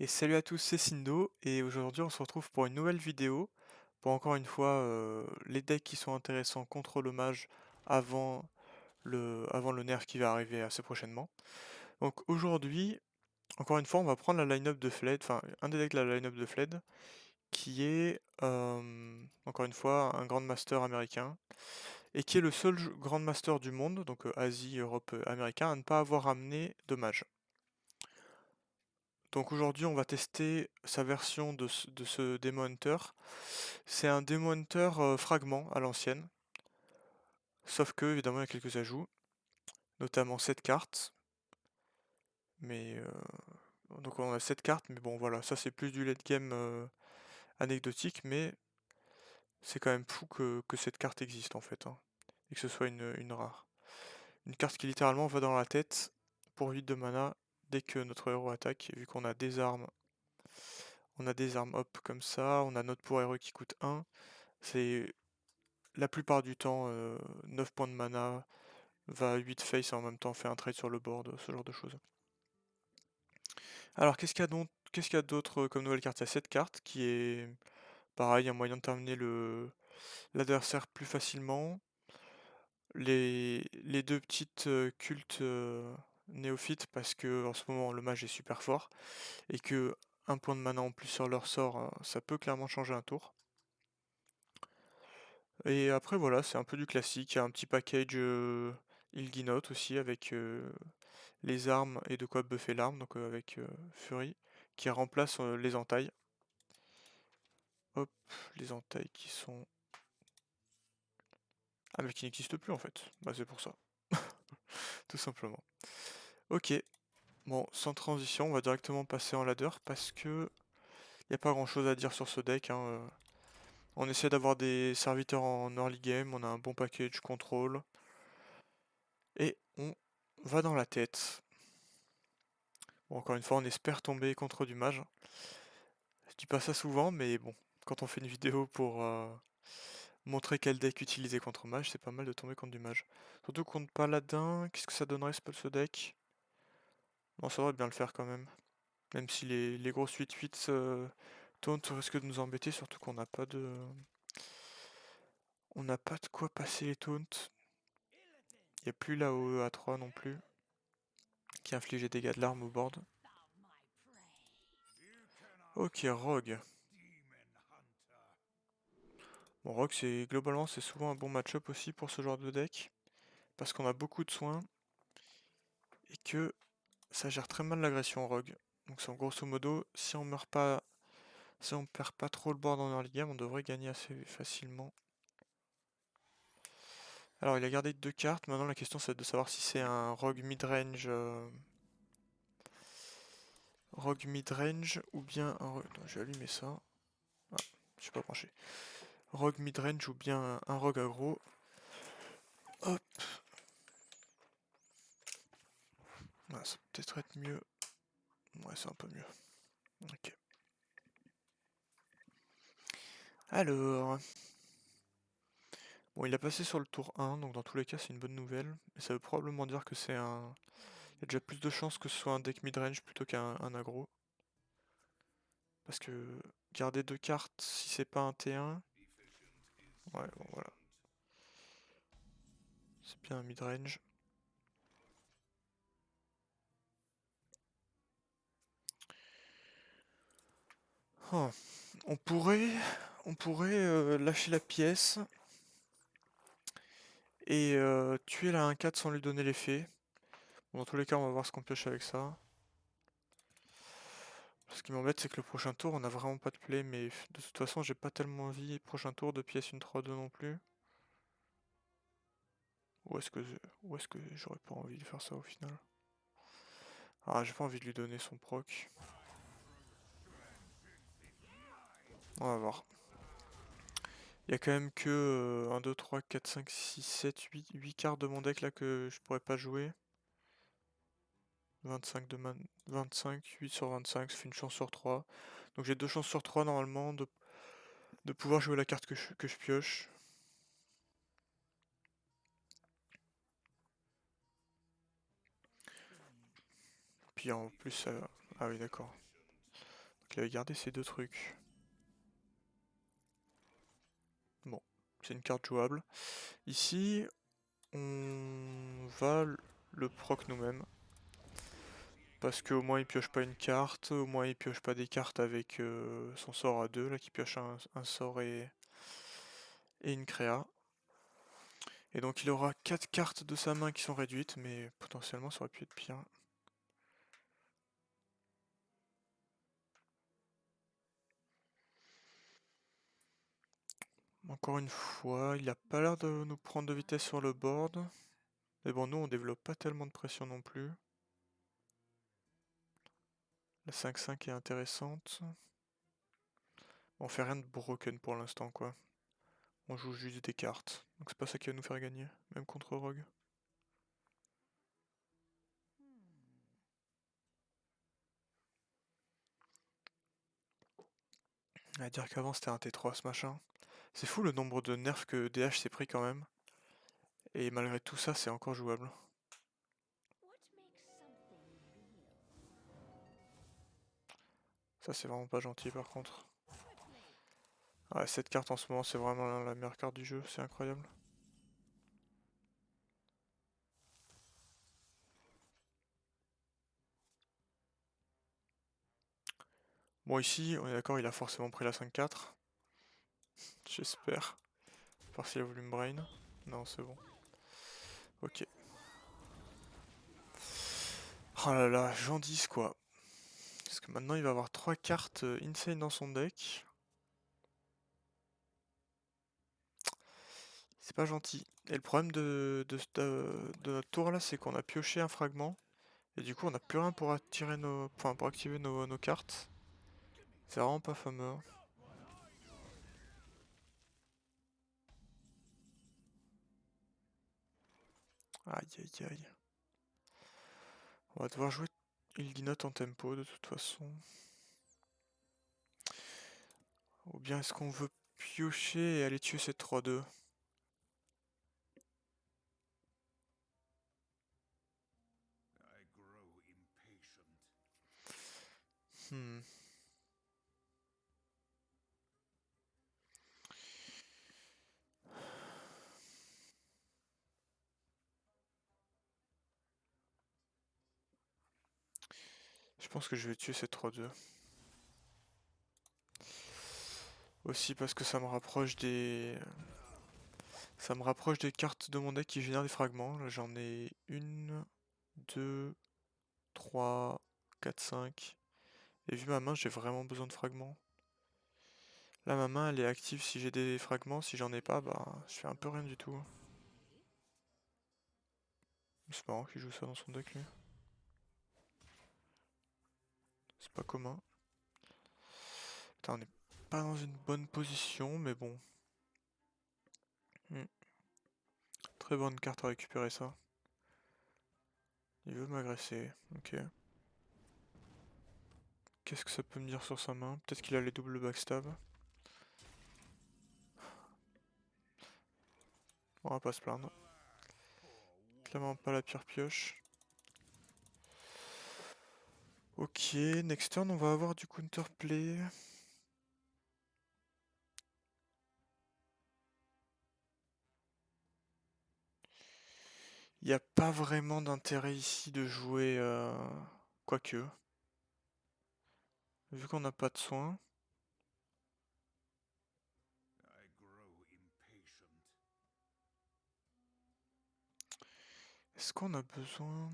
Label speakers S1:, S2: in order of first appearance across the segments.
S1: Et salut à tous, c'est Sindo, et aujourd'hui on se retrouve pour une nouvelle vidéo, pour encore une fois les decks qui sont intéressants contre le mage avant avant le nerf qui va arriver assez prochainement. Donc aujourd'hui, encore une fois, on va prendre la line-up de Fled, enfin un des decks de la line-up de Fled, qui est encore une fois un Grandmaster américain, et qui est le seul Grandmaster du monde, donc Asie, Europe, américain, à ne pas avoir amené de mage. Donc aujourd'hui, on va tester sa version de ce Demo Hunter. C'est un Demo Hunter fragment à l'ancienne, sauf que évidemment il y a quelques ajouts, notamment cette carte. Mais donc on a cette carte, mais bon voilà, ça c'est plus du late game anecdotique, mais c'est quand même fou que cette carte existe en fait, hein, et que ce soit une rare. Une carte qui littéralement va dans la tête pour 8 de mana dès que notre héros attaque, et vu qu'on a des armes. On a des armes hop comme ça, on a notre pour héros qui coûte 1. C'est la plupart du temps 9 points de mana, va 8 face et en même temps fait un trade sur le board, ce genre de choses. Alors qu'est-ce qu'il y a d'autre comme nouvelle carte? Il y a cette carte qui est pareil, un moyen de terminer l'adversaire plus facilement. Les deux petites cultes néophytes parce que en ce moment le mage est super fort et que un point de mana en plus sur leur sort, ça peut clairement changer un tour. Et après voilà, c'est un peu du classique, il y a un petit package Ilginote aussi avec les armes et de quoi buffer l'arme, donc avec Fury, qui remplace les entailles. Hop, les entailles qui sont... Ah mais qui n'existent plus en fait, bah c'est pour ça, tout simplement. Ok, bon, sans transition, on va directement passer en ladder parce que y a pas grand chose à dire sur ce deck, hein. On essaie d'avoir des serviteurs en early game, on a un bon package contrôle, et on va dans la tête. Bon, encore une fois, on espère tomber contre du mage. Je dis pas ça souvent, mais bon, quand on fait une vidéo pour montrer quel deck utiliser contre mage, c'est pas mal de tomber contre du mage. Surtout contre paladin, qu'est-ce que ça donnerait ce deck? Bon, ça devrait bien le faire quand même. Même si les grosses 8-8 taunt risquent de nous embêter, surtout qu'on n'a pas de... On n'a pas de quoi passer les taunts. Il n'y a plus la OE A3 non plus, qui inflige des dégâts de l'arme au board. Ok, Rogue. Bon, Rogue, globalement, c'est souvent un bon match-up aussi pour ce genre de deck, parce qu'on a beaucoup de soins, et que ça gère très mal l'agression Rogue. Donc c'est grosso modo, si on perd pas trop le board en early game, on devrait gagner assez facilement. Alors il a gardé 2 cartes, maintenant la question c'est de savoir si c'est un Rogue midrange Rogue midrange ou bien un... Attends, je vais allumer ça. Ah, je suis pas branché. Rogue midrange ou bien un Rogue aggro. Hop. Ah, ça peut peut-être être mieux. Ouais, c'est un peu mieux. Ok. Alors... Bon, il a passé sur le tour 1, donc dans tous les cas c'est une bonne nouvelle. Et ça veut probablement dire que c'est un... Il y a déjà plus de chances que ce soit un deck midrange plutôt qu'un aggro. Parce que garder 2 cartes si c'est pas un T1... Ouais, bon voilà. C'est bien un midrange. Oh. On pourrait, lâcher la pièce et tuer la 1-4 sans lui donner l'effet. Bon, dans tous les cas, on va voir ce qu'on pioche avec ça. Ce qui m'embête, c'est que le prochain tour, on a vraiment pas de play, mais de toute façon, j'ai pas tellement envie, prochain tour, de pièce une 3-2 non plus. Ou est-ce que j'aurais pas envie de faire ça au final? Ah, j'ai pas envie de lui donner son proc. On va voir. Il y a quand même que 1, 2, 3, 4, 5, 6, 7, 8 cartes de mon deck là que je pourrais pas jouer. 25 de man... 25, 8 sur 25, ça fait une chance sur 3. Donc j'ai 2 chances sur 3 normalement de pouvoir jouer la carte que je pioche. Puis en plus, ah oui d'accord. Il avait gardé ces deux trucs. Bon, c'est une carte jouable. Ici, on va le proc nous-mêmes. Parce qu'au moins il pioche pas une carte, au moins il pioche pas des cartes avec son sort à 2, là qui pioche un sort et une créa. Et donc il aura 4 cartes de sa main qui sont réduites, mais potentiellement ça aurait pu être pire. Encore une fois, il a pas l'air de nous prendre de vitesse sur le board. Mais bon, nous on développe pas tellement de pression non plus. La 5-5 est intéressante. On fait rien de broken pour l'instant quoi. On joue juste des cartes. Donc c'est pas ça qui va nous faire gagner, même contre Rogue. À dire qu'avant c'était un T3 ce machin. C'est fou le nombre de nerfs que DH s'est pris quand même. Et malgré tout ça, c'est encore jouable. Ça c'est vraiment pas gentil par contre. Ouais, cette carte en ce moment c'est vraiment la meilleure carte du jeu, c'est incroyable. Bon ici, on est d'accord, il a forcément pris la 5-4. J'espère. Voir s'il a voulu me brain. Non, c'est bon. Ok. Oh là là, j'en 10 quoi. Parce que maintenant il va avoir 3 cartes insane dans son deck. C'est pas gentil. Et le problème de notre tour là, c'est qu'on a pioché un fragment. Et du coup, on n'a plus rien pour attirer enfin, pour activer nos cartes. C'est vraiment pas fameux. Hein. Aïe aïe aïe. On va devoir jouer Ildinote en tempo de toute façon. Ou bien est-ce qu'on veut piocher et aller tuer cette 3-2? Hmm. Je pense que je vais tuer cette 3-2. Aussi parce que ça me rapproche des... Ça me rapproche des cartes de mon deck qui génèrent des fragments. Là j'en ai 1, 2, 3, 4, 5. Et vu ma main, j'ai vraiment besoin de fragments. Là ma main elle est active si j'ai des fragments, si j'en ai pas, bah je fais un peu rien du tout. C'est marrant qu'il joue ça dans son deck lui. C'est pas commun. Putain, on est pas dans une bonne position, mais bon. Hmm. Très bonne carte à récupérer ça. Il veut m'agresser, ok. Qu'est-ce que ça peut me dire sur sa main? Peut-être qu'il a les doubles backstab. On va pas se plaindre. Clairement pas la pire pioche. Ok, next turn on va avoir du counterplay. Il n'y a pas vraiment d'intérêt ici de jouer... Quoique. Vu qu'on n'a pas de soins. Est-ce qu'on a besoin...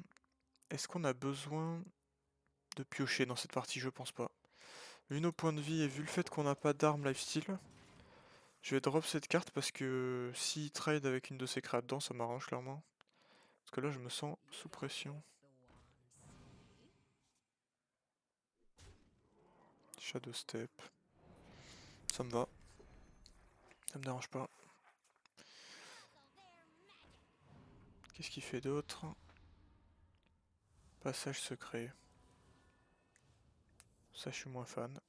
S1: Est-ce qu'on a besoin de piocher dans cette partie? Je pense pas. Vu nos points de vie et vu le fait qu'on n'a pas d'arme lifesteal, je vais drop cette carte parce que s'il trade avec une de ses créas dedans, ça m'arrange clairement. Parce que là, je me sens sous pression. Shadow Step. Ça me va. Ça me dérange pas. Qu'est-ce qu'il fait d'autre? Passage secret. Ça, je suis moins fan.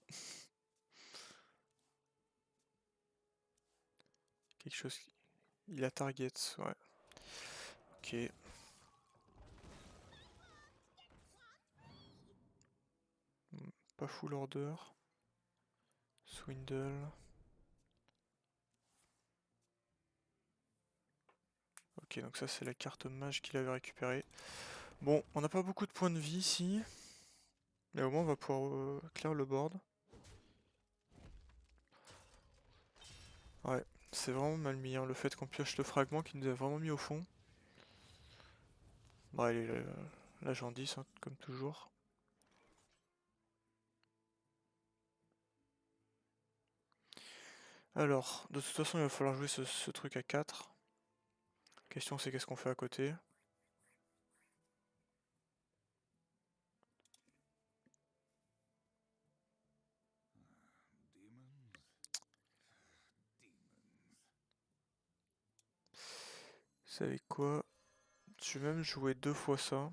S1: Quelque chose... Il a target, ouais. Ok. Pas full order. Swindle. Ok, donc ça c'est la carte mage qu'il avait récupérée. Bon, on n'a pas beaucoup de points de vie ici. Mais au moins on va pouvoir clear le board. Ouais, c'est vraiment mal mis, hein, le fait qu'on pioche le fragment qui nous a vraiment mis au fond. Bon, allez, la Jandis, hein, comme toujours. Alors, de toute façon, il va falloir jouer ce truc à 4. Question, c'est qu'est-ce qu'on fait à côté. Vous savez quoi? Je vais même jouer 2 fois ça.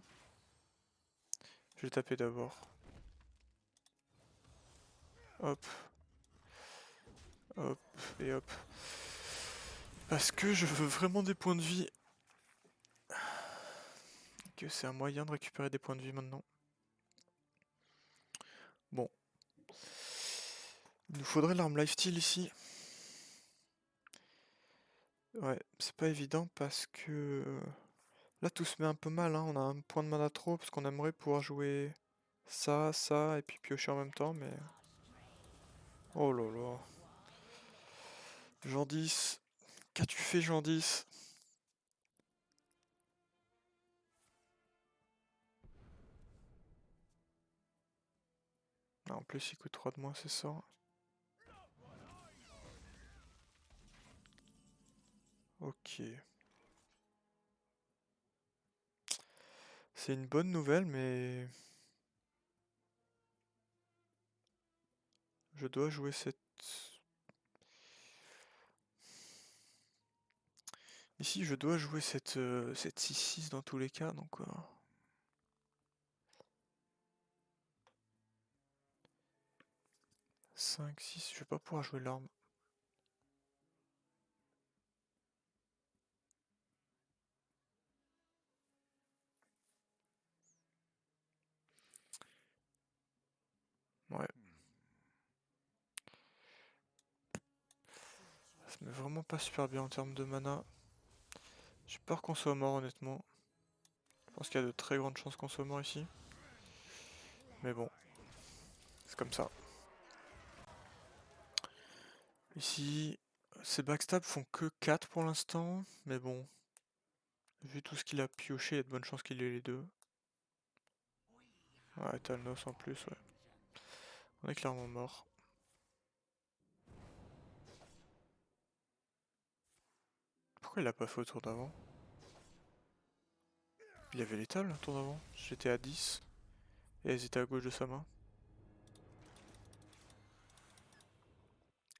S1: Je vais taper d'abord. Hop. Hop et hop. Parce que je veux vraiment des points de vie. Que c'est un moyen de récupérer des points de vie maintenant. Bon. Il nous faudrait l'arme lifesteal ici. Ouais, c'est pas évident parce que... Là tout se met un peu mal, hein. On a un point de mana trop parce qu'on aimerait pouvoir jouer ça, ça et puis piocher en même temps, mais... Oh là là. Jandis. Qu'as-tu fait, Jandis? Ah, en plus, il coûte 3 de moins, c'est ça. Ok. C'est une bonne nouvelle, mais... Je dois jouer cette... Ici, je dois jouer cette 6-6 dans tous les cas, donc... 5, 6, je vais pas pouvoir jouer l'arme. Ouais. Ça me met vraiment pas super bien en termes de mana. J'ai peur qu'on soit mort, honnêtement. Je pense qu'il y a de très grandes chances qu'on soit mort ici. Mais bon. C'est comme ça. Ici, ces backstabs font que 4 pour l'instant. Mais bon. Vu tout ce qu'il a pioché, il y a de bonnes chances qu'il ait les deux. Ouais, Talnos en plus, ouais. On est clairement mort. Pourquoi il l'a pas fait au tour d'avant? Il avait l'étal le tour d'avant. J'étais à 10. Et elles étaient à gauche de sa main.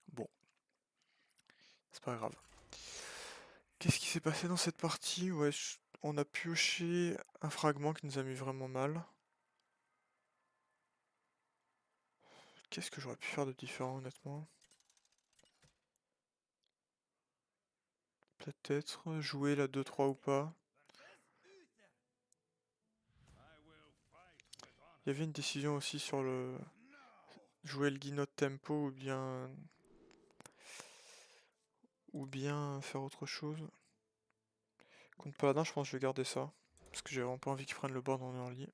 S1: Bon. C'est pas grave. Qu'est-ce qui s'est passé dans cette partie? Ouais, on a pioché un fragment qui nous a mis vraiment mal. Qu'est-ce que j'aurais pu faire de différent, honnêtement? Peut-être jouer la 2-3 ou pas. Il y avait une décision aussi sur le... Jouer le Guinot tempo ou bien faire autre chose. Contre Paladin, je pense que je vais garder ça. Parce que j'ai vraiment pas envie qu'ils prennent le board en early.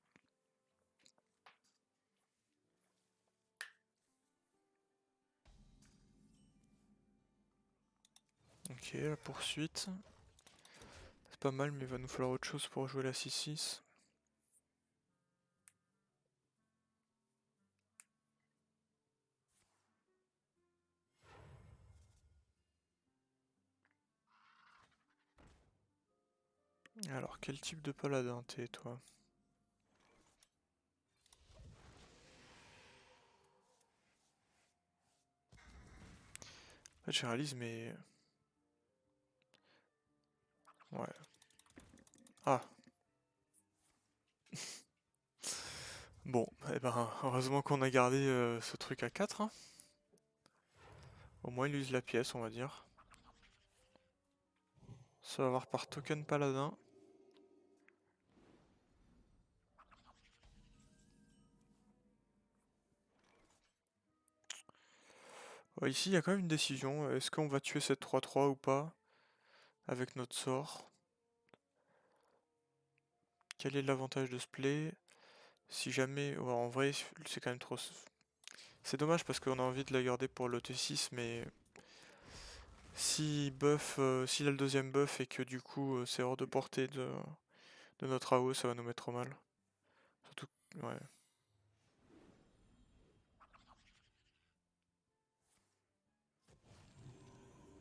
S1: Ok, la poursuite. C'est pas mal, mais il va nous falloir autre chose pour jouer la 6-6. Alors, quel type de paladin t'es, toi? En fait, je réalise, mais... Ouais. Ah. Bon, eh ben, heureusement qu'on a gardé ce truc à 4. Hein. Au moins, il use la pièce, on va dire. Ça va avoir par token paladin. Ici, il y a quand même une décision. Est-ce qu'on va tuer cette 3-3 ou pas avec notre sort? Quel est l'avantage de ce play? Si jamais... ouais, en vrai, c'est quand même trop... C'est dommage parce qu'on a envie de la garder pour le T6, mais... Si buff, s'il a le deuxième buff et que du coup c'est hors de portée de notre AO, ça va nous mettre trop mal. Surtout... ouais.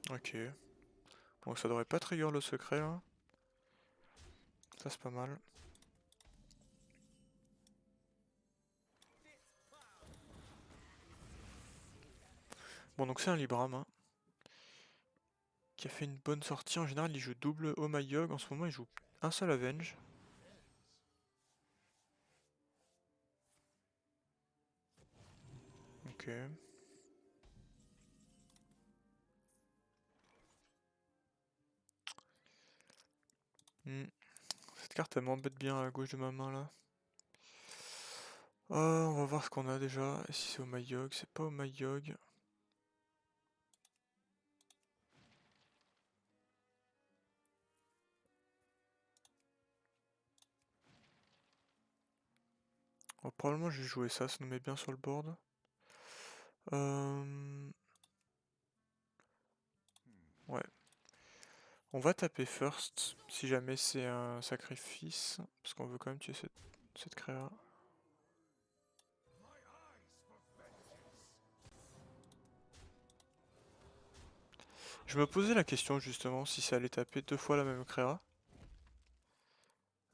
S1: Ok. Bon, ça devrait pas trigger le secret là. Ça c'est pas mal. Bon, donc c'est un Libram hein, qui a fait une bonne sortie. En général, il joue double Oh My Yogg. En ce moment, il joue un seul Avenge. Ok. Cette carte elle m'embête bien à gauche de ma main là. On va voir ce qu'on a déjà. Et si c'est Oh My Yogg, c'est pas Oh My Yogg. Oh, probablement j'ai joué ça nous met bien sur le board. Ouais. On va taper first, si jamais c'est un sacrifice, parce qu'on veut quand même tuer cette créa. Je me posais la question justement si ça allait taper deux fois la même créa.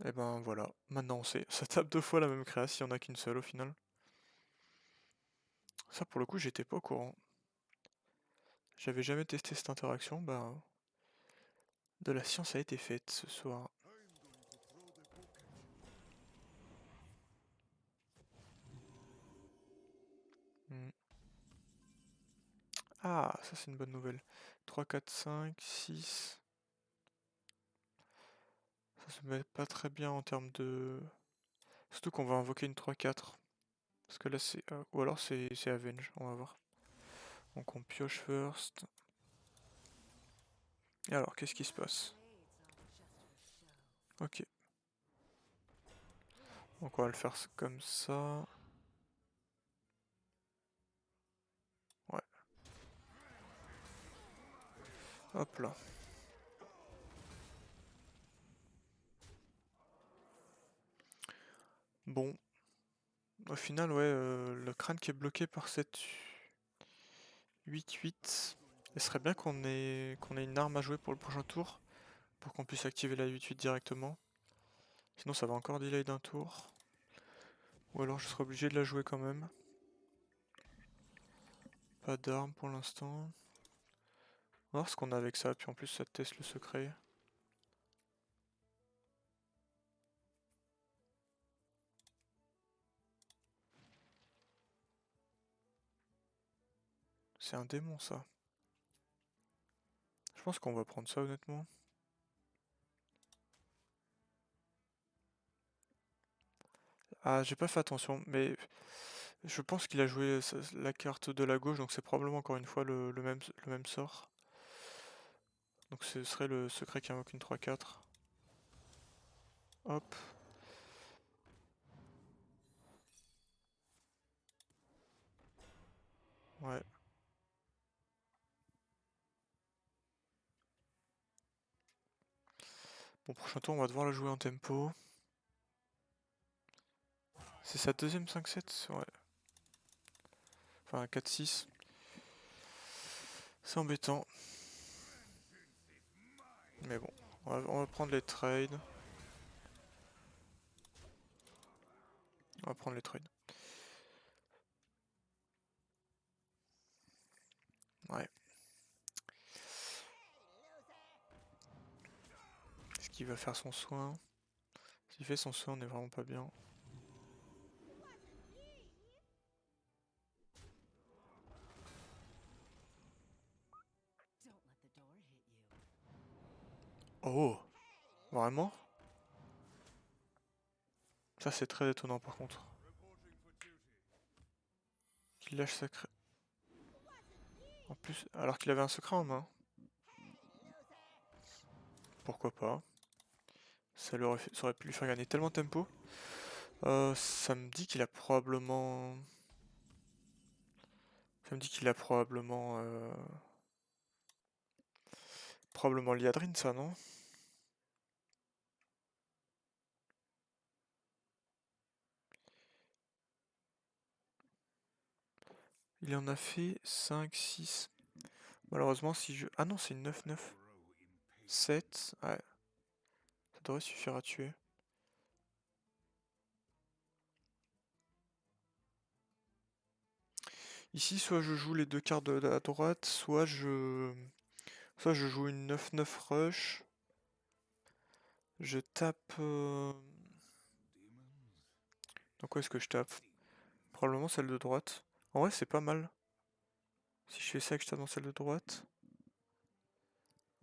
S1: Et ben voilà, maintenant on sait, ça tape deux fois la même créa s'il y en a qu'une seule au final. Ça pour le coup j'étais pas au courant. J'avais jamais testé cette interaction, bah... De la science a été faite ce soir. Hmm. Ah, ça c'est une bonne nouvelle. 3, 4, 5, 6. Ça se met pas très bien en termes de... Surtout qu'on va invoquer une 3-4. Parce que là c'est... ou alors c'est Avenge, on va voir. Donc on pioche first. Et alors, qu'est-ce qui se passe? Ok. Donc on va le faire comme ça. Ouais. Hop là. Bon. Au final, ouais, le crâne qui est bloqué par cette 8-8. Il serait bien qu'on ait une arme à jouer pour le prochain tour. Pour qu'on puisse activer la 8-8 directement. Sinon ça va encore delay d'un tour. Ou alors je serai obligé de la jouer quand même. Pas d'arme pour l'instant. On va voir ce qu'on a avec ça, puis en plus ça teste le secret. C'est un démon ça. Je pense qu'on va prendre ça honnêtement. Ah, j'ai pas fait attention, mais je pense qu'il a joué la carte de la gauche, donc c'est probablement encore une fois le même sort. Donc ce serait le secret qui invoque une 3-4. Hop. Ouais. Bon, prochain tour, on va devoir la jouer en tempo. C'est sa deuxième 5-7? Ouais. Enfin, 4-6. C'est embêtant. Mais bon, on va prendre les trades. On va prendre les trades. Ouais. Est-ce qu'il va faire son soin? S'il fait son soin, on est vraiment pas bien. Oh! Vraiment? Ça c'est très étonnant par contre. Qu'il lâche sa cré... plus, alors qu'il avait un secret en main. Pourquoi pas? Ça aurait pu lui faire gagner tellement de tempo. Ça me dit qu'il a probablement... Ça me dit qu'il a probablement... Probablement Liadrine, ça, non? Il en a fait 5, 6. Malheureusement, si je... Ah non, c'est une 9-9. 7. Ouais. Ça devrait suffire à tuer. Ici, soit je joue les deux cartes de la droite, soit je joue une 9-9 rush. Je tape... Dans quoi est-ce que je tape? Probablement celle de droite. En vrai, c'est pas mal. Si je fais ça et que je tape dans celle de droite...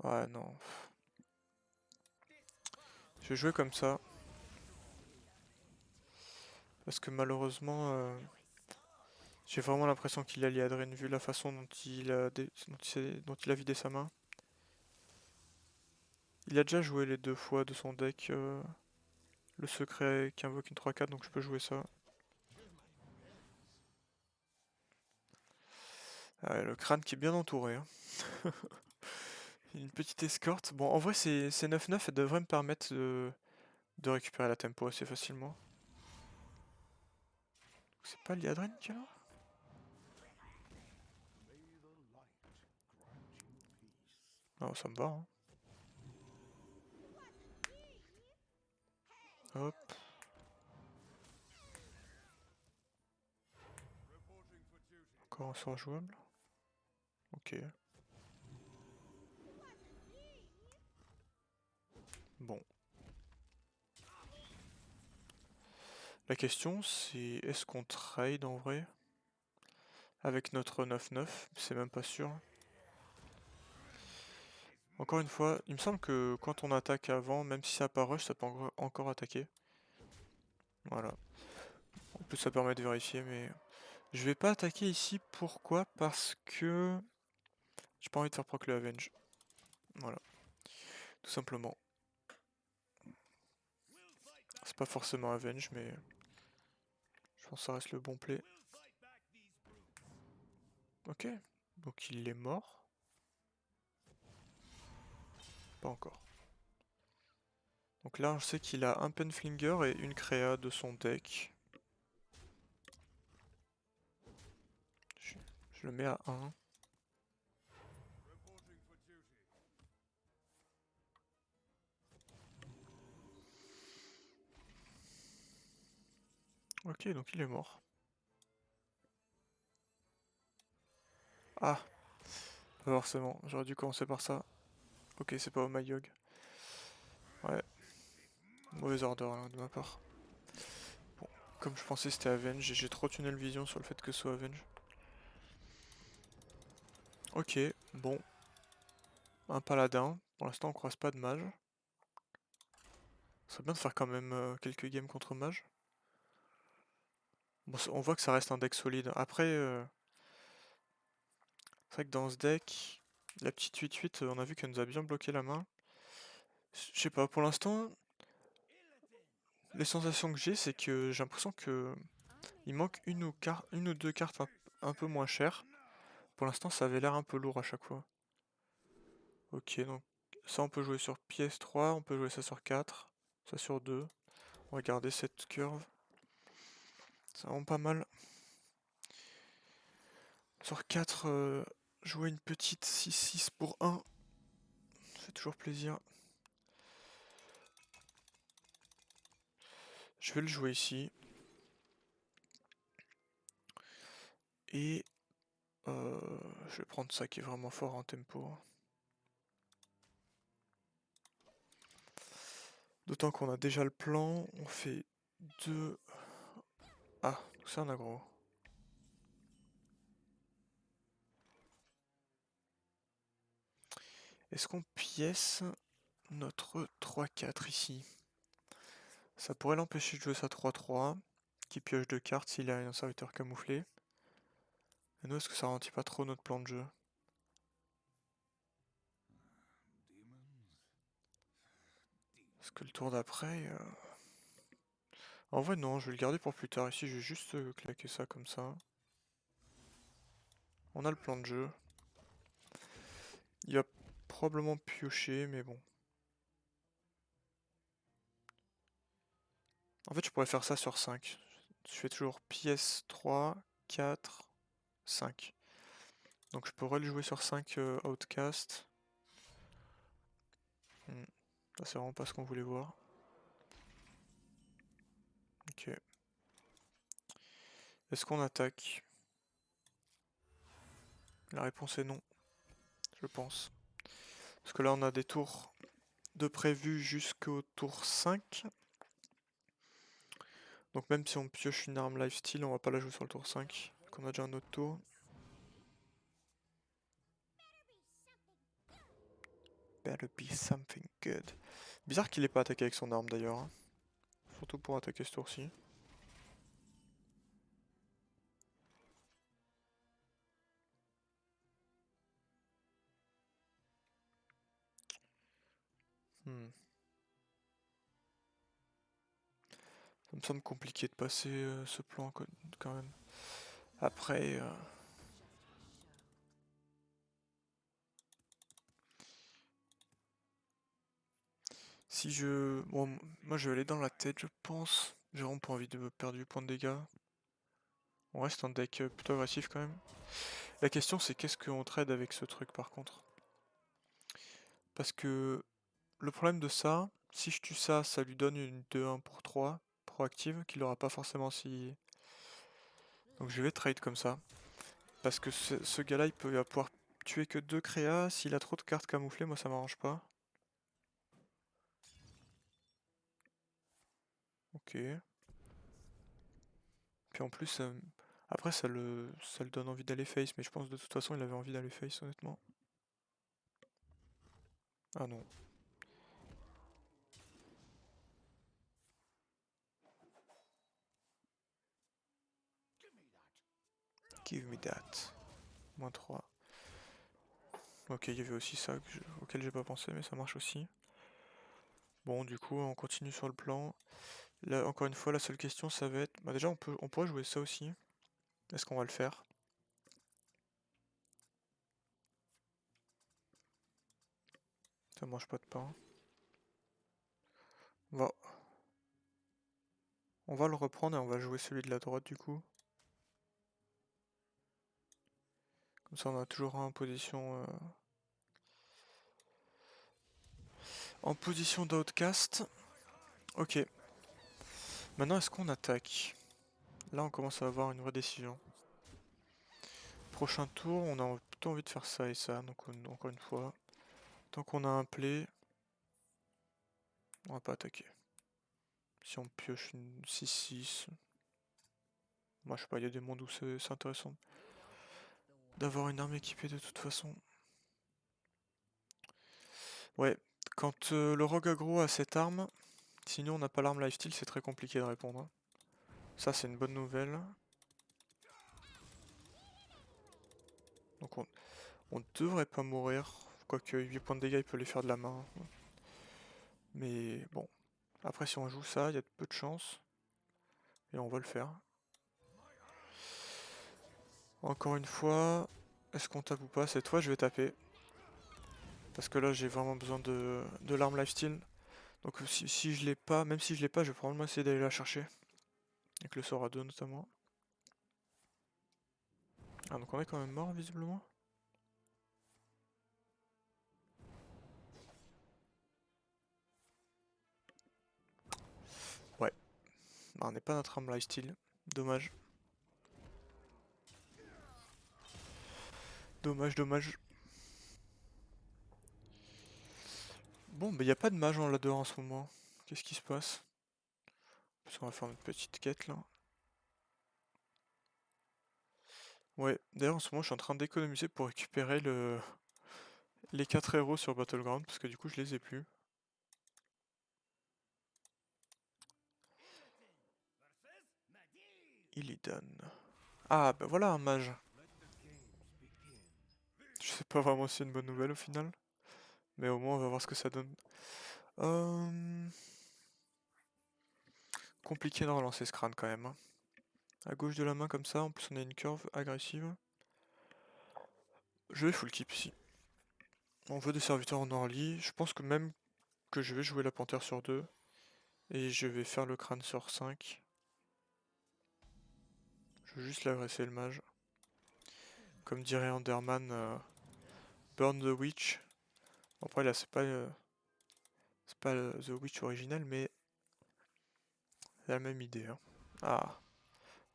S1: Ouais, non. Je vais jouer comme ça. Parce que malheureusement... j'ai vraiment l'impression qu'il a Liadrine vu la façon dont dont il a vidé sa main. Il a déjà joué les 2 fois de son deck le secret qui invoque une 3-4, donc je peux jouer ça. Ah, le crâne qui est bien entouré, hein. Une petite escorte. Bon, en vrai, ces 9-9, elles devraient me permettre de récupérer la tempo assez facilement. C'est pas Liadrine qui est là? Non, ça me va, hein. Hop. Encore un sort jouable. Ok. Bon. La question, c'est est-ce qu'on trade en vrai? Avec notre 9-9, c'est même pas sûr. Encore une fois, il me semble que quand on attaque avant, même si ça pas rush, ça peut encore attaquer. Voilà. En plus, ça permet de vérifier, mais... Je vais pas attaquer ici, pourquoi? Parce que... J'ai pas envie de faire proc le Avenge. Voilà. Tout simplement. C'est pas forcément Avenge, mais... Je pense que ça reste le bon play. Ok. Donc il est mort. Pas encore. Donc là, je sais qu'il a un Penflinger et une créa de son deck. Je le mets à 1. Ok, donc il est mort. Ah, pas forcément. J'aurais dû commencer par ça. Ok, c'est pas Omayog. Ouais. Mauvais order là, de ma part. Bon, comme je pensais c'était Avenge, j'ai trop tunnel vision sur le fait que ce soit Avenge. Ok, bon. Un paladin. Pour l'instant on croise pas de mage. Ça serait bien de faire quand même quelques games contre mage. Bon, on voit que ça reste un deck solide. Après, c'est vrai que dans ce deck, la petite 8-8, on a vu qu'elle nous a bien bloqué la main. Je sais pas, pour l'instant, les sensations que j'ai, c'est que j'ai l'impression que il manque une ou deux cartes un peu moins chères. Pour l'instant, ça avait l'air un peu lourd à chaque fois. Ok, donc ça on peut jouer sur pièce 3, on peut jouer ça sur 4, ça sur 2. On va garder cette curve. C'est vraiment pas mal. Sur 4, jouer une petite 6-6 pour 1. Ça fait toujours plaisir. Je vais le jouer ici. Et je vais prendre ça qui est vraiment fort en tempo. D'autant qu'on a déjà le plan. On fait 2... Ah, c'est un aggro. Est-ce qu'on pièce notre 3-4 ici? Ça pourrait l'empêcher de jouer sa 3-3, qui pioche 2 cartes s'il a un serviteur camouflé. Et nous, est-ce que ça ralentit pas trop notre plan de jeu? Parce que le tour d'après... En vrai non, je vais le garder pour plus tard. Ici je vais juste claquer ça comme ça. On a le plan de jeu. Il va probablement piocher, mais bon. En fait je pourrais faire ça sur 5. Je fais toujours pièce 3, 4, 5. Donc je pourrais le jouer sur 5 Outcast. Ça c'est vraiment pas ce qu'on voulait voir. Ok. Est-ce qu'on attaque? La réponse est non, je pense. Parce que là on a des tours de prévu jusqu'au tour 5. Donc même si on pioche une arme lifesteal, on va pas la jouer sur le tour 5. Donc on a déjà un autre tour. Better be something good. Bizarre qu'il ait pas attaqué avec son arme d'ailleurs. Hein. Surtout pour attaquer ce tour-ci. Ça me semble compliqué de passer ce plan quand même. Après... Si je... Bon, moi je vais aller dans la tête, je pense. J'ai vraiment pas envie de me perdre du point de dégâts. On reste un deck plutôt agressif quand même. La question c'est qu'est-ce qu'on trade avec ce truc par contre. Parce que le problème de ça, si je tue ça, ça lui donne une 2-1 pour 3 proactive qu'il aura pas forcément si... Donc je vais trade comme ça. Parce que ce gars-là, il va pouvoir tuer que 2 créas. S'il a trop de cartes camouflées, moi ça m'arrange pas. Ok. Puis en plus, après ça le donne envie d'aller face, mais je pense de toute façon il avait envie d'aller face honnêtement. Ah non. Give me that. Moins 3. Ok, il y avait aussi ça auquel j'ai pas pensé, mais ça marche aussi. Bon, du coup, on continue sur le plan. Là, encore une fois, la seule question, ça va être... Bah déjà, on pourrait jouer ça aussi. Est-ce qu'on va le faire? Ça mange pas de pain. On va le reprendre et on va jouer celui de la droite, du coup. Comme ça, on a toujours un en position d'outcast. Ok. Maintenant, est-ce qu'on attaque? Là, on commence à avoir une vraie décision. Prochain tour, on a plutôt envie de faire ça et ça. Donc, encore une fois, tant qu'on a un play, on va pas attaquer. Si on pioche une 6-6... Moi, je sais pas, il y a des mondes où c'est intéressant d'avoir une arme équipée de toute façon. Ouais, quand le rogue aggro a cette arme, sinon on n'a pas l'arme lifesteal, c'est très compliqué de répondre. Hein. Ça, c'est une bonne nouvelle. Donc on devrait pas mourir. Quoique 8 points de dégâts, il peut les faire de la main. Mais bon. Après, si on joue ça, il y a peu de chance. Et on va le faire. Encore une fois, est-ce qu'on tape ou pas? Cette fois, je vais taper. Parce que là, j'ai vraiment besoin de l'arme lifesteal. Donc si je l'ai pas, même si je l'ai pas, je vais probablement essayer d'aller la chercher. Avec le sort à 2 notamment. Ah, donc on est quand même mort, visiblement. Ouais. Bah, on n'est pas notre arme lifesteal. Dommage. Dommage, dommage. Bon, bah y a pas de mage en ladder en ce moment. Qu'est-ce qui se passe? Parce qu'on va faire notre petite quête là. Ouais, d'ailleurs en ce moment je suis en train d'économiser pour récupérer les 4 héros sur Battleground parce que du coup je les ai plus. Illidan. Ah bah voilà un mage. Je sais pas vraiment si c'est une bonne nouvelle au final. Mais au moins on va voir ce que ça donne. Compliqué de relancer ce crâne quand même, hein. À gauche de la main comme ça, en plus on a une curve agressive. Je vais full keep ici. On veut des serviteurs en early. Je pense que même que je vais jouer la panthère sur 2. Et je vais faire le crâne sur 5. Je veux juste l'agresser le mage. Comme dirait Enderman, Burn the Witch. Après là c'est pas The Witch original, mais c'est la même idée, hein. Ah,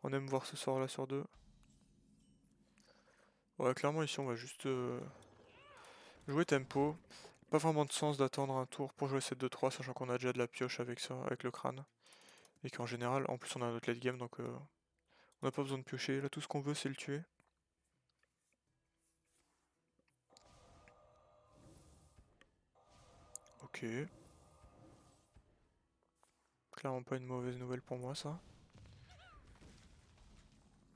S1: on aime voir ce sort là sur 2. Ouais, clairement ici on va juste jouer tempo. Pas vraiment de sens d'attendre un tour pour jouer cette 2-3, sachant qu'on a déjà de la pioche avec ça, avec le crâne. Et qu'en général, en plus on a un autre late game, donc on n'a pas besoin de piocher. Là tout ce qu'on veut c'est le tuer. Ok. Clairement pas une mauvaise nouvelle pour moi ça.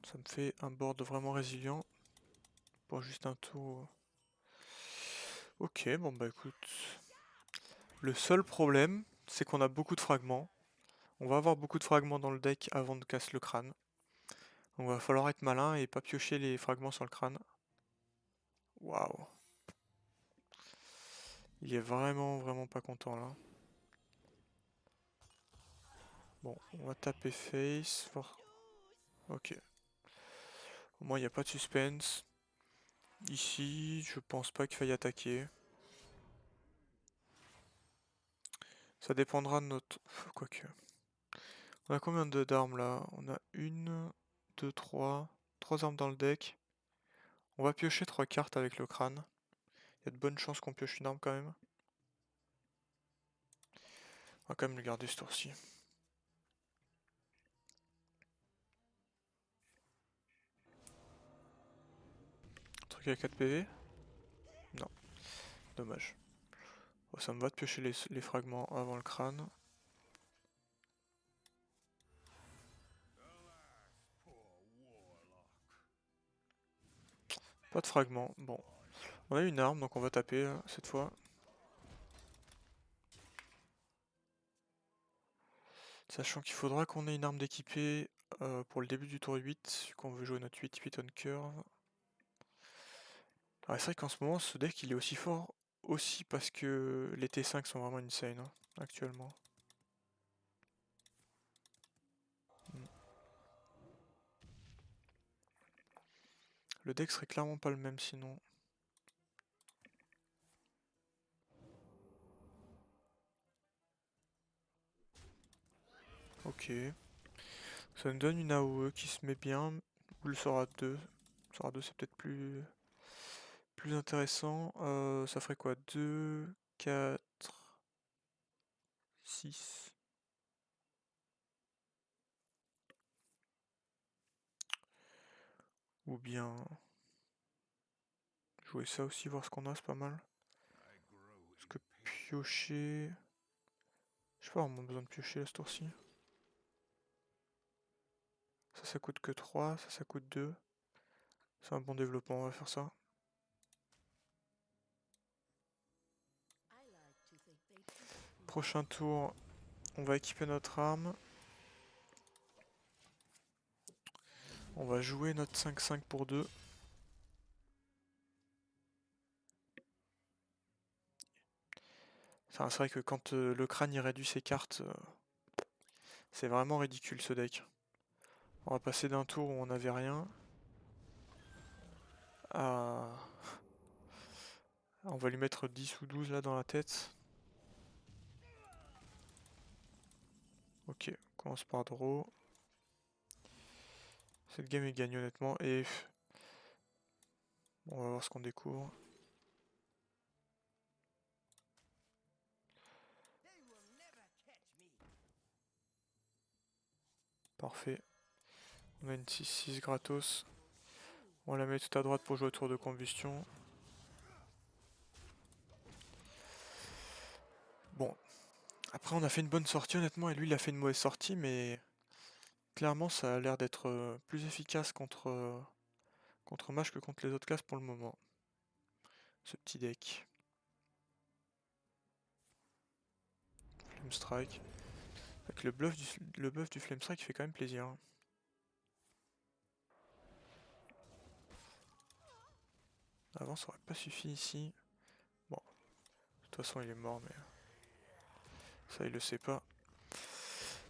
S1: Ça me fait un board vraiment résilient. Pour juste un tour. Ok, bon bah écoute. Le seul problème, c'est qu'on a beaucoup de fragments. On va avoir beaucoup de fragments dans le deck avant de casser le crâne. Donc va falloir être malin et pas piocher les fragments sur le crâne. Waouh. Il est vraiment pas content là. Bon, on va taper face. Ok. Au moins il n'y a pas de suspense. Ici, je pense pas qu'il faille attaquer. Ça dépendra de notre... Quoique. On a combien d'armes là? On a une, deux, trois. Trois armes dans le deck. On va piocher 3 cartes avec le crâne. Il y a de bonnes chances qu'on pioche une arme quand même. On va quand même le garder ce tour-ci. Truc à 4 PV? Non. Dommage. Bon, ça me va de piocher les fragments avant le crâne. Pas de fragments. Bon. On a une arme, donc on va taper là, cette fois. Sachant qu'il faudra qu'on ait une arme d'équipée pour le début du tour 8, vu qu'on veut jouer notre 8 on curve. Ah, c'est vrai qu'en ce moment, ce deck il est aussi fort aussi parce que les T5 sont vraiment insane hein, actuellement. Hmm. Le deck serait clairement pas le même sinon. Ok. Ça nous donne une AOE qui se met bien. Ou le Sora 2. Le Sora 2 c'est peut-être plus intéressant. Ça ferait quoi? 2, 4, 6. Ou bien jouer ça aussi, voir ce qu'on a, c'est pas mal. Parce que piocher... Je sais pas vraiment besoin de piocher là ce tour-ci. Ça coûte que 3, ça coûte 2. C'est un bon développement, on va faire ça. Prochain tour, on va équiper notre arme. On va jouer notre 5-5 pour 2. Enfin, c'est vrai que quand le crâne y réduit ses cartes, c'est vraiment ridicule ce deck. On va passer d'un tour où on n'avait rien à... On va lui mettre 10 ou 12 là dans la tête. Ok, on commence par draw. Cette game est gagnée honnêtement et... On va voir ce qu'on découvre. Parfait. On a une 6-6 gratos. On la met tout à droite pour jouer au tour de combustion. Bon. Après on a fait une bonne sortie honnêtement et lui il a fait une mauvaise sortie mais... Clairement ça a l'air d'être plus efficace contre mage que contre les autres classes pour le moment. Ce petit deck. Flame Strike. Avec le buff du Flame Strike fait quand même plaisir. Avant ça aurait pas suffi ici. Bon, de toute façon il est mort mais ça il le sait pas.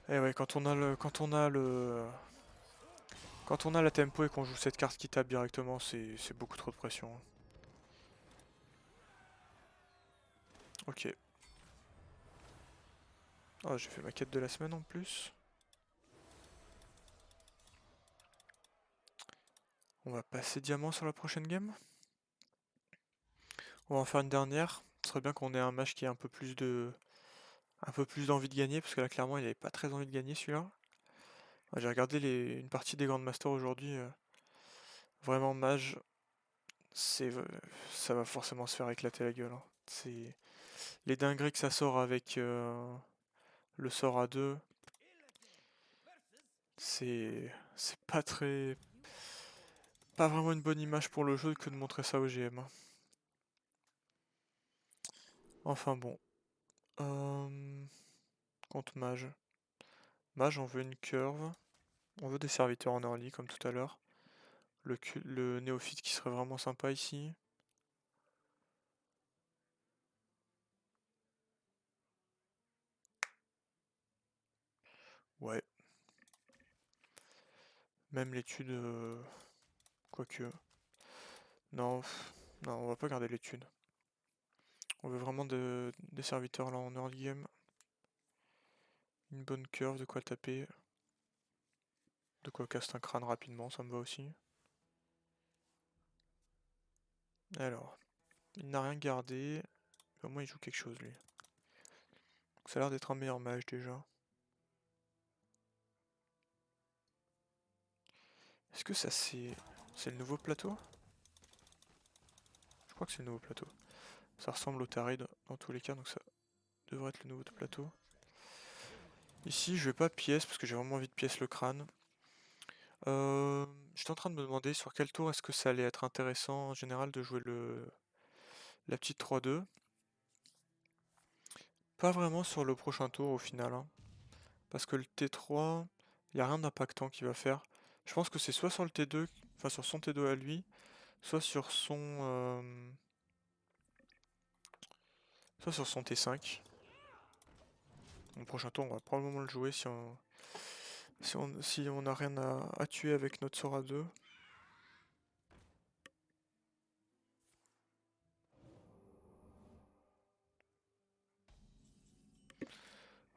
S1: Et ouais, quand on a la tempo et qu'on joue cette carte qui tape directement, c'est beaucoup trop de pression. Ok. Ah, j'ai fait ma quête de la semaine en plus. On va passer diamant sur la prochaine game. On va en faire une dernière. Ce serait bien qu'on ait un match qui ait un peu plus d'envie de gagner, parce que là clairement il avait pas très envie de gagner celui-là. J'ai regardé une partie des Grandmasters aujourd'hui. Vraiment mage, ça va forcément se faire éclater la gueule. C'est les dingueries que ça sort avec le sort à 2. C'est pas vraiment une bonne image pour le jeu que de montrer ça au GM. Enfin bon. Contre mage. Mage, on veut une curve. On veut des serviteurs en early comme tout à l'heure. Le néophyte qui serait vraiment sympa ici. Ouais. Même l'étude. Quoique. Non, non, on va pas garder l'étude. On veut vraiment des serviteurs là en early game. Une bonne curve, de quoi taper. De quoi caster un crâne rapidement, ça me va aussi. Alors, il n'a rien gardé. Mais au moins il joue quelque chose lui. Donc, ça a l'air d'être un meilleur mage déjà. Est-ce que ça c'est le nouveau plateau? Je crois que c'est le nouveau plateau. Ça ressemble au Tarid dans tous les cas, donc ça devrait être le nouveau plateau. Ici, je vais pas pièce parce que j'ai vraiment envie de pièce le crâne. J'étais en train de me demander sur quel tour est-ce que ça allait être intéressant en général de jouer la petite 3-2. Pas vraiment sur le prochain tour au final, hein. Parce que le T3, il n'y a rien d'impactant qu'il va faire. Je pense que c'est soit sur le T2, enfin sur son T2 à lui, soit sur son T5. Le prochain tour, on va probablement le jouer si on n'a rien à tuer avec notre sort à 2.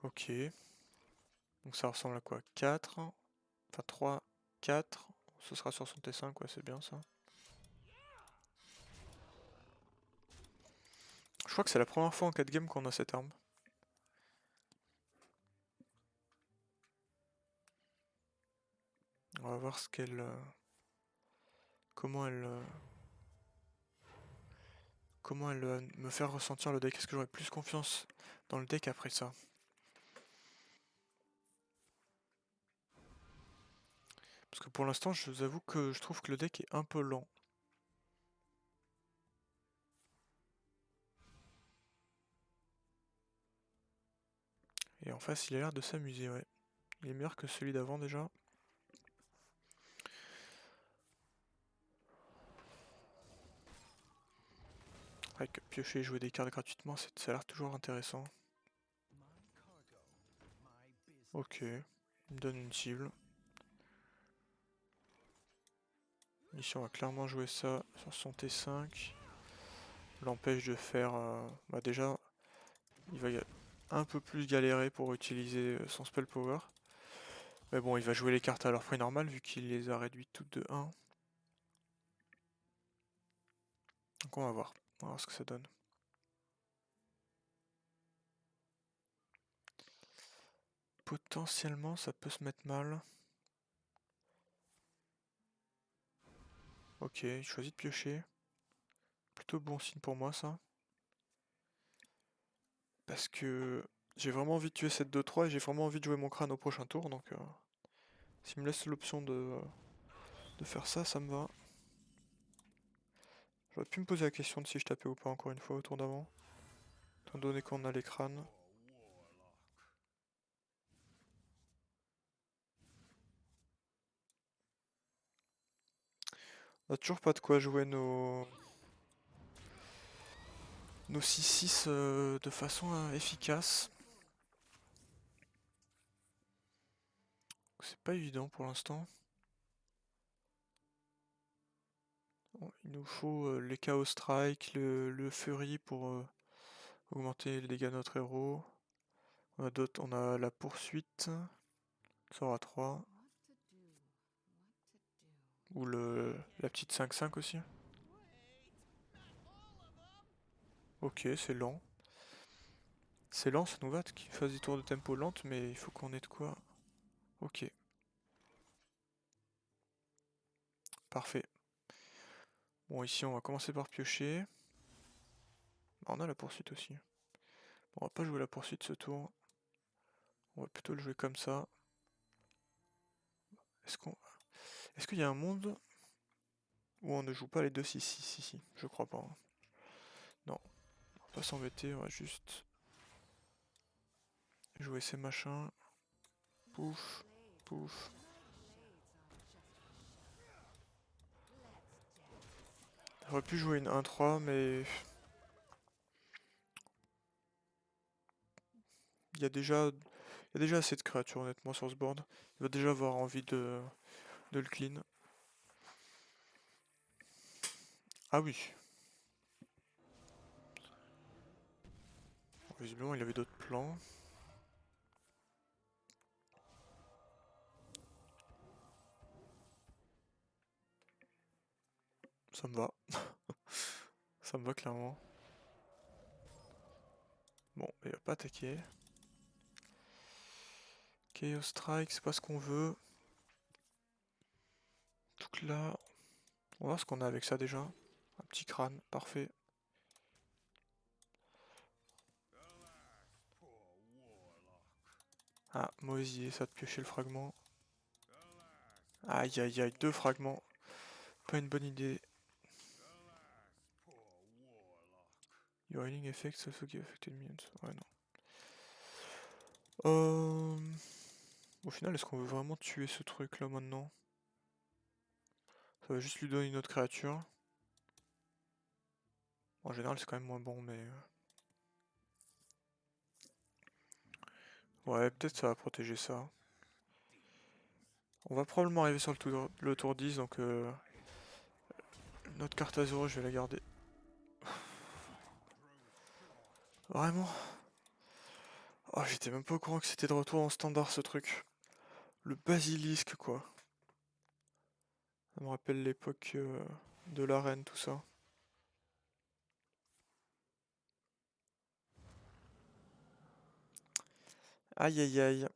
S1: Ok. Donc ça ressemble à quoi? 4. Enfin 3, 4. Ce sera sur son T5, ouais, c'est bien ça. Je crois que c'est la première fois en 4 games qu'on a cette arme. On va voir comment elle va me faire ressentir le deck. Est-ce que j'aurai plus confiance dans le deck après ça? Parce que pour l'instant, je vous avoue que je trouve que le deck est un peu lent. Et en face, il a l'air de s'amuser, ouais. Il est meilleur que celui d'avant déjà. Avec piocher et jouer des cartes gratuitement, ça a l'air toujours intéressant. Ok, il me donne une cible. Ici, on va clairement jouer ça sur son T5. L'empêche de faire... bah déjà, il va un peu plus galérer pour utiliser son spell power. Mais bon, il va jouer les cartes à leur prix normal vu qu'il les a réduites toutes de 1. Donc on va voir ce que ça donne. Potentiellement, ça peut se mettre mal. Ok, il choisit de piocher. Plutôt bon signe pour moi ça. Parce que j'ai vraiment envie de tuer cette 2-3 et j'ai vraiment envie de jouer mon crâne au prochain tour. Donc s'il me laisse l'option de faire ça, ça me va. J'aurais pu me poser la question de si je tapais ou pas encore une fois au tour d'avant. Étant donné qu'on a les crânes. On a toujours pas de quoi jouer nos 6-6 de façon efficace. C'est pas évident pour l'instant. Bon, il nous faut les Chaos Strike, le Fury pour augmenter les dégâts de notre héros. On a d'autres, on a la poursuite, ça aura 3. Ou la petite 5-5 aussi. Ok, c'est lent. C'est lent, ça nous va qu'il fasse des tours de tempo lentes, mais il faut qu'on ait de quoi. Ok. Parfait. Bon, ici, on va commencer par piocher. Ah, on a la poursuite aussi. Bon, on va pas jouer la poursuite ce tour. On va plutôt le jouer comme ça. Est-ce qu'il y a un monde où on ne joue pas les deux? Si, je crois pas, hein. Non, on va pas s'embêter, on va juste jouer ces machins. Pouf, pouf. J'aurais pu jouer une 1-3, mais il y a déjà assez de créatures honnêtement sur ce board. Il va déjà avoir envie de le clean. Ah oui. Visiblement il avait d'autres plans. Ça me va. Ça me va clairement. Bon, il va pas attaquer. Chaos Strike, c'est pas ce qu'on veut. Donc là, on va voir ce qu'on a avec ça déjà. Un petit crâne, parfait. Ah, mauvaise idée ça de piocher le fragment. Aïe aïe aïe, 2 fragments. Pas une bonne idée. Your healing effects also give affected minions. Ouais, non. Au final, est-ce qu'on veut vraiment tuer ce truc là maintenant? Ça va juste lui donner une autre créature. En général, c'est quand même moins bon, mais... Ouais, peut-être ça va protéger ça. On va probablement arriver sur le tour 10, donc notre carte à 0, je vais la garder. Vraiment? Oh, j'étais même pas au courant que c'était de retour en standard ce truc. Le basilisque, quoi. Ça me rappelle l'époque de l'arène, tout ça. Aïe aïe aïe.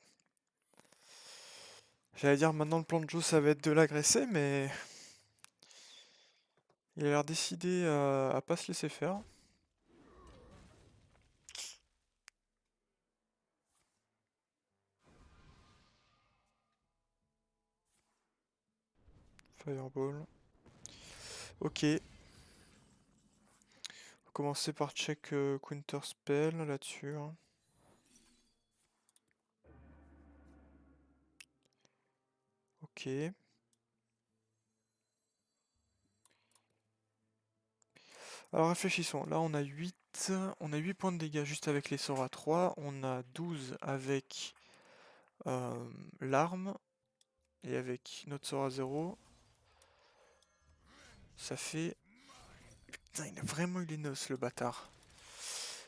S1: J'allais dire maintenant le plan de jeu ça va être de l'agresser, mais... Il a l'air décidé à pas se laisser faire. Fireball. Ok. On va commencer par check Counter Spell là-dessus, hein. Ok. Alors réfléchissons. Là on a 8 points de dégâts juste avec les sorts à 3. On a 12 avec l'arme et avec notre sort à 0. Ça fait... Putain, il a vraiment eu les noces le bâtard.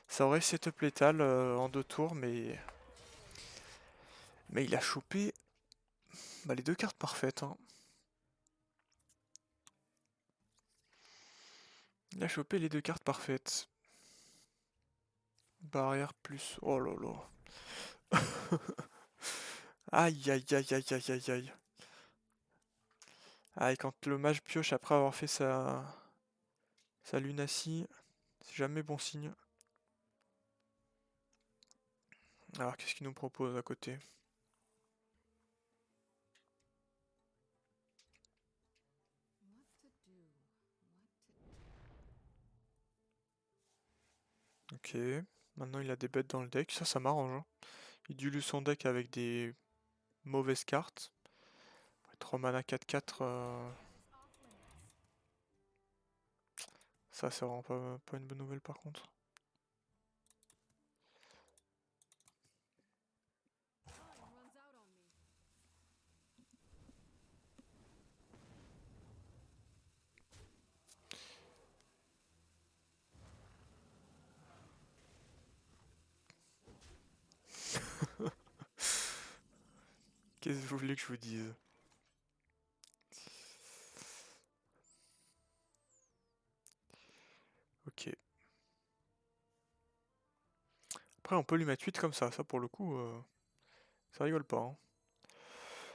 S1: Ça aurait setup létal en 2 tours, mais... Mais il a chopé les 2 cartes parfaites, hein. Il a chopé les 2 cartes parfaites. Barrière plus... Oh là là. Aïe aïe aïe aïe aïe aïe aïe. Ah, et quand le mage pioche après avoir fait sa lunacie, c'est jamais bon signe. Alors qu'est-ce qu'il nous propose à côté? Ok, maintenant il a des bêtes dans le deck, ça m'arrange, hein. Il dilue son deck avec des mauvaises cartes. 3 mana 4-4. Ça, c'est vraiment pas une bonne nouvelle par contre. Qu'est-ce que vous voulez que je vous dise? Ok. Après, on peut lui mettre 8 comme ça pour le coup, ça rigole pas, hein.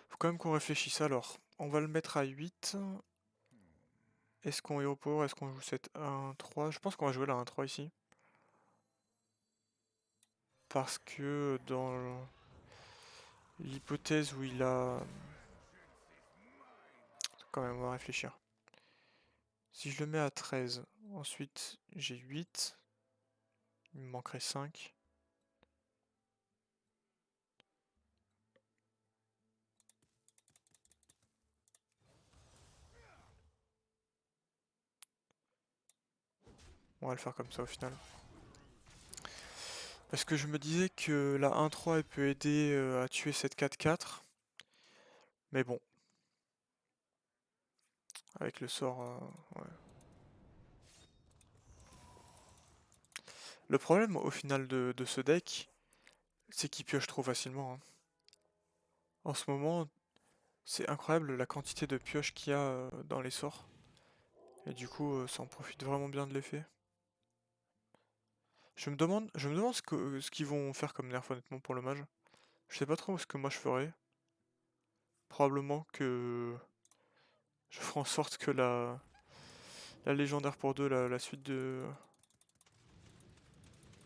S1: Faut quand même qu'on réfléchisse. Alors, on va le mettre à 8. Est-ce qu'on est au power? Est-ce qu'on joue cette 1-3? Je pense qu'on va jouer la 1-3 ici. Parce que dans l'hypothèse où il a... Quand même, on va réfléchir. Si je le mets à 13, ensuite j'ai 8. Il me manquerait 5. On va le faire comme ça au final. Parce que je me disais que la 1-3 elle peut aider à tuer cette 4-4. Mais bon. Avec le sort... ouais. Le problème au final de ce deck, c'est qu'il pioche trop facilement, hein. En ce moment, c'est incroyable la quantité de pioches qu'il y a dans les sorts. Et du coup, ça en profite vraiment bien de l'effet. Je me demande ce qu'ils vont faire comme nerf honnêtement pour le mage. Je sais pas trop ce que moi je ferais. Probablement que je ferai en sorte que la légendaire pour 2, la suite de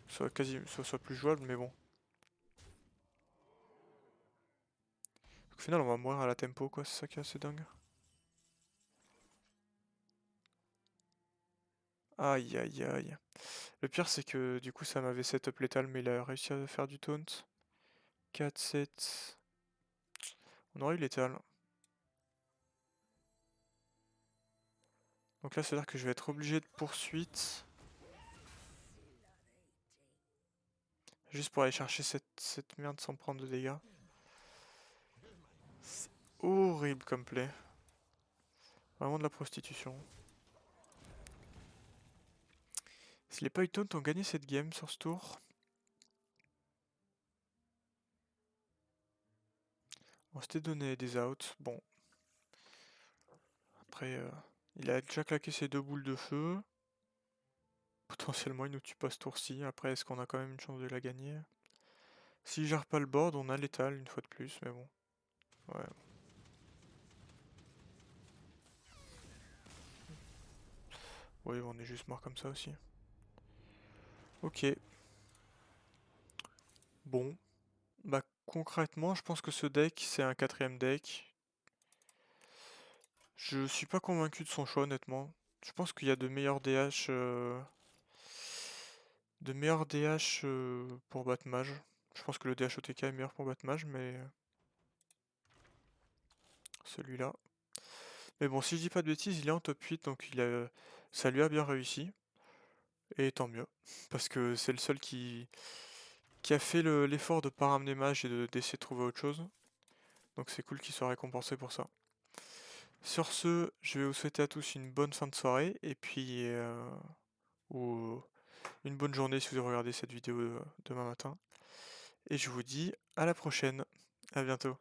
S1: soit plus jouable, mais bon. Au final, on va mourir à la tempo, quoi. C'est ça qui est assez dingue. Aïe aïe aïe. Le pire, c'est que du coup, ça m'avait setup létal, mais il a réussi à faire du taunt. 4, 7. On aurait eu létal. Donc là, c'est-à-dire que je vais être obligé de poursuite. Juste pour aller chercher cette merde sans prendre de dégâts. C'est horrible comme play. Vraiment de la prostitution. Si les Pythons ont gagné cette game sur ce tour, on s'était donné des outs. Bon. Après, il a déjà claqué ses 2 boules de feu. Potentiellement, il nous tue pas ce tour-ci. Après, est-ce qu'on a quand même une chance de la gagner? S'il gère pas le board, on a l'étal une fois de plus, mais bon. Ouais. Oui, on est juste mort comme ça aussi. Ok. Bon. Bah concrètement, je pense que ce deck, c'est un 4ème deck. Je suis pas convaincu de son choix, honnêtement. Je pense qu'il y a de meilleurs DH... pour battre mage. Je pense que le DH OTK est meilleur pour battre mage, mais... celui-là. Mais bon, si je dis pas de bêtises, il est en top 8, donc ça lui a bien réussi. Et tant mieux. Parce que c'est le seul qui a fait l'effort de pas ramener mage et d'essayer de trouver autre chose. Donc c'est cool qu'il soit récompensé pour ça. Sur ce, je vais vous souhaiter à tous une bonne fin de soirée et puis ou une bonne journée si vous regardez cette vidéo demain matin. Et je vous dis à la prochaine. À bientôt.